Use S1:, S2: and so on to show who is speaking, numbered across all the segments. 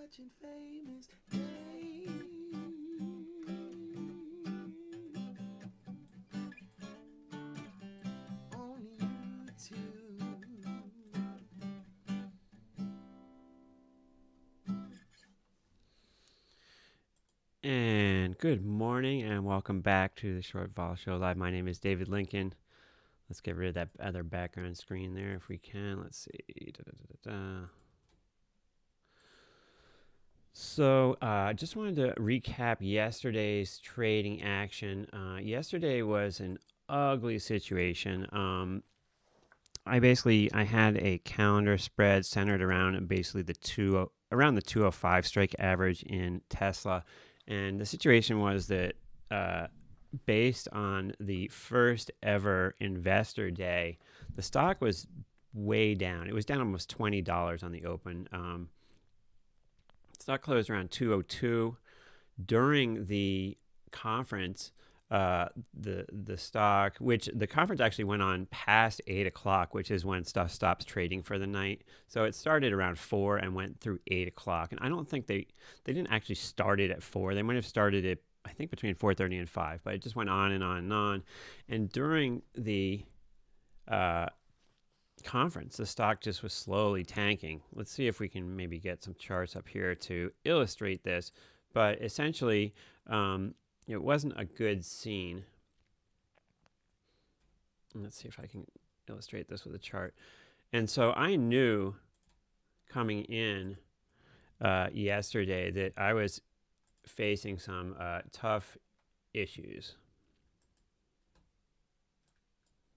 S1: rich and famous. Hey. On YouTube.
S2: And good morning and welcome back to the Short Vol Show Live. My name is David Lincoln. Let's get rid of that other background screen there if we can. Let's see. So I just wanted to recap yesterday's trading action. Yesterday was an ugly situation. I had a calendar spread centered around basically around the 205 strike average in Tesla. And the situation was that based on the first ever investor day, the stock was way down. It was down almost $20 on the open. Stock closed around 202. During the conference, the stock, which the conference actually went on past 8 o'clock, which is when stuff stops trading for the night. So it started around 4 and went through 8 o'clock. And I don't think they didn't actually start it at 4. They might have started it, I think, between 4:30 and 5, but it just went on and on and on. And during the conference, the stock just was slowly tanking. Let's see if we can maybe get some charts up here to illustrate this. But essentially, it wasn't a good scene. Let's see if I can illustrate this with a chart. And so I knew coming in yesterday that I was facing some tough issues.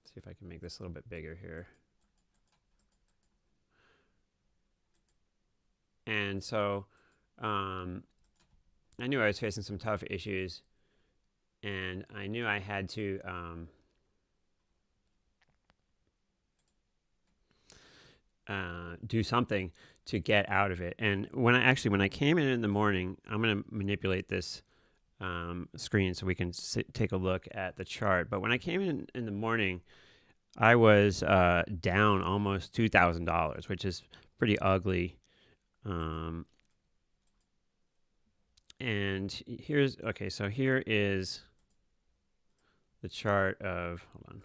S2: Let's see if I can make this a little bit bigger here. And so I knew I was facing some tough issues, and I knew I had to do something to get out of it. And when I came in the morning, I'm going to manipulate this screen so we can take a look at the chart. But when I came in the morning, I was down almost $2,000, which is pretty ugly. And so here is the chart of, hold on,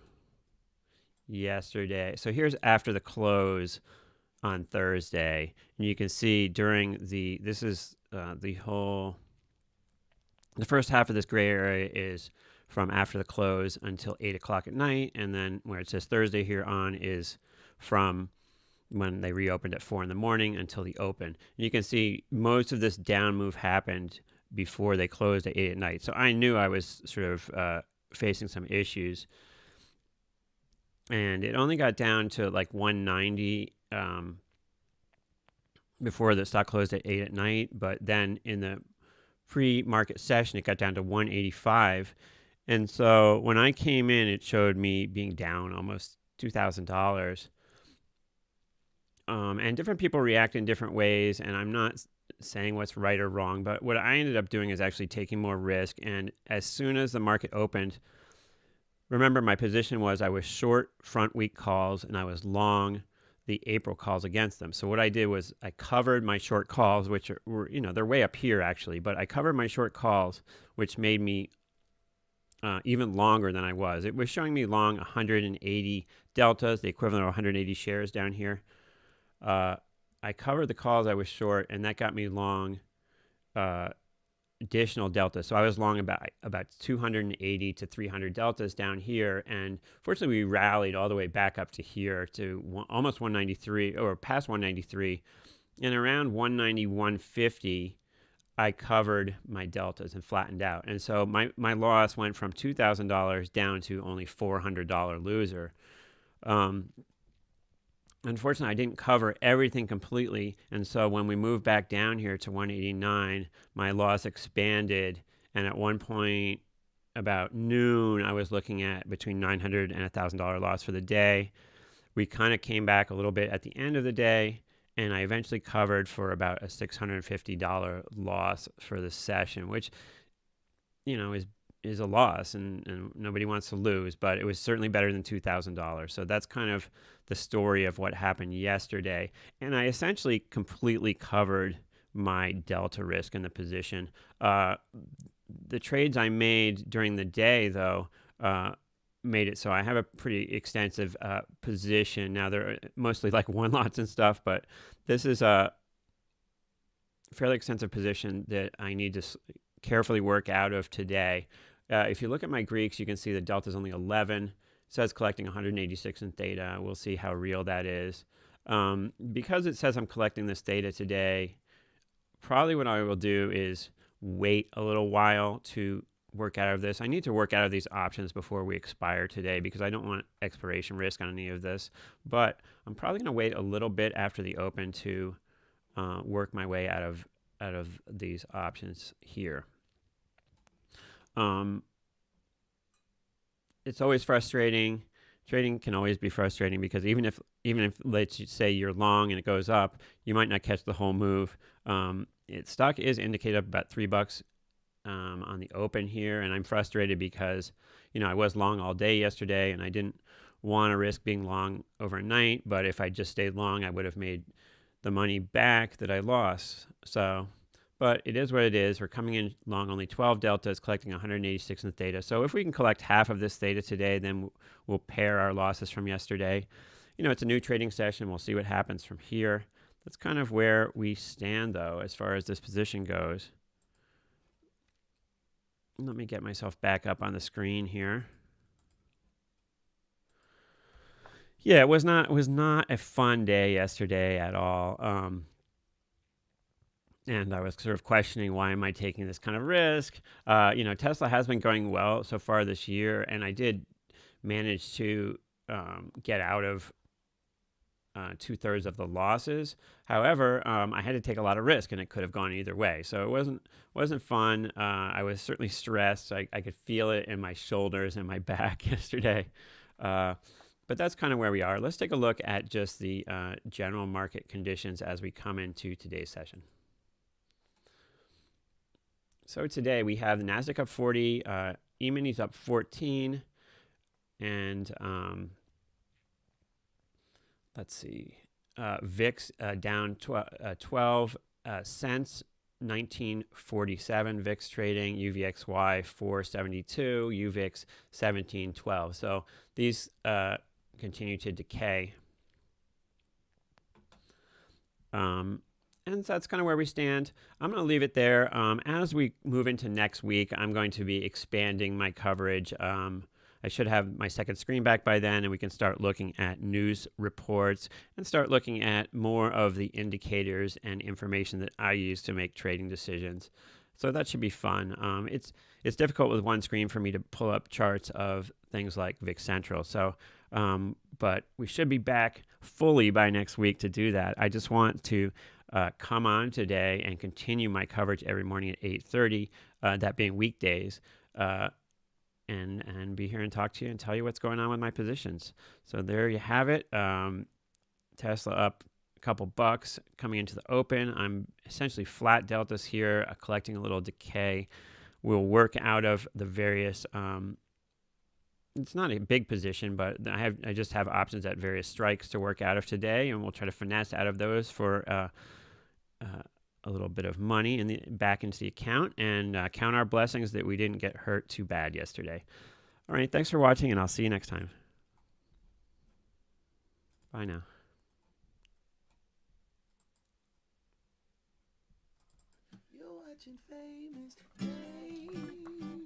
S2: yesterday. So here's after the close on Thursday. And you can see this is the first half of this gray area is from after the close until 8 o'clock at night. And then where it says Thursday here on is from when they reopened at 4 in the morning until the open. And you can see most of this down move happened before they closed at 8 at night. So I knew I was sort of facing some issues. And it only got down to like 190 before the stock closed at 8 at night. But then in the pre-market session, it got down to 185. And so when I came in, it showed me being down almost $2,000. And different people react in different ways, and I'm not saying what's right or wrong, but what I ended up doing is actually taking more risk. And as soon as the market opened, remember my position was I was short front week calls and I was long the April calls against them. So what I did was I covered my short calls, which were, they're way up here actually, but I covered my short calls, which made me even longer than I was. It was showing me long 180 deltas, the equivalent of 180 shares down here. I covered the calls I was short, and that got me long additional deltas. So I was long about 280 to 300 deltas down here, and fortunately we rallied all the way back up to here to almost 193 or past 193, and around 190, 150 I covered my deltas and flattened out. And so my loss went from $2,000 down to only $400 loser. Unfortunately, I didn't cover everything completely, and so when we moved back down here to 189, my loss expanded, and at one point about noon, I was looking at between $900 and $1,000 loss for the day. We kind of came back a little bit at the end of the day, and I eventually covered for about a $650 loss for the session, which, is a loss, and nobody wants to lose, but it was certainly better than $2,000. So that's kind of the story of what happened yesterday. And I essentially completely covered my delta risk in the position. The trades I made during the day, though, made it so I have a pretty extensive position. Now, they're mostly like one lots and stuff, but this is a fairly extensive position that I need to carefully work out of today. If you look at my Greeks, you can see the delta is only 11. It says collecting 186 in theta. We'll see how real that is. Because it says I'm collecting this data today, probably what I will do is wait a little while to work out of this. I need to work out of these options before we expire today because I don't want expiration risk on any of this. But I'm probably going to wait a little bit after the open to work my way out of these options here. It's always frustrating. Trading can always be frustrating because even if let's say you're long and it goes up, you might not catch the whole move. Stock is indicated up about $3 on the open here, and I'm frustrated because I was long all day yesterday and I didn't want to risk being long overnight. But if I just stayed long, I would have made the money back that I lost. But it is what it is. We're coming in long only 12 deltas, collecting 186 in theta. So if we can collect half of this theta today, then we'll pair our losses from yesterday. It's a new trading session. We'll see what happens from here. That's kind of where we stand, though, as far as this position goes. Let me get myself back up on the screen here. Yeah, it was not a fun day yesterday at all. And I was sort of questioning, why am I taking this kind of risk? Tesla has been going well so far this year, and I did manage to get out of 2/3 of the losses. However, I had to take a lot of risk, and it could have gone either way. So it wasn't fun. I was certainly stressed. I could feel it in my shoulders and my back yesterday. But that's kind of where we are. Let's take a look at just the general market conditions as we come into today's session. So today we have the Nasdaq up 40, E-minis up 14, and let's see, VIX down 12 cents, 1947 VIX trading, UVXY 472, UVIX 1712. So these continue to decay. And that's kind of where we stand. I'm going to leave it there. As we move into next week, I'm going to be expanding my coverage. I should have my second screen back by then, and we can start looking at news reports and start looking at more of the indicators and information that I use to make trading decisions. So that should be fun. It's difficult with one screen for me to pull up charts of things like VIX Central. So, but we should be back fully by next week to do that. I just want to come on today and continue my coverage every morning at 8:30, that being weekdays, and be here and talk to you and tell you what's going on with my positions. So there you have it. Tesla up a couple bucks coming into the open. I'm essentially flat deltas here, collecting a little decay. We'll work out of the various it's not a big position, but I just have options at various strikes to work out of today, and we'll try to finesse out of those for a little bit of money back into the account, and count our blessings that we didn't get hurt too bad yesterday. All right, thanks for watching, and I'll see you next time. Bye now.
S1: You're watching Famous Dave.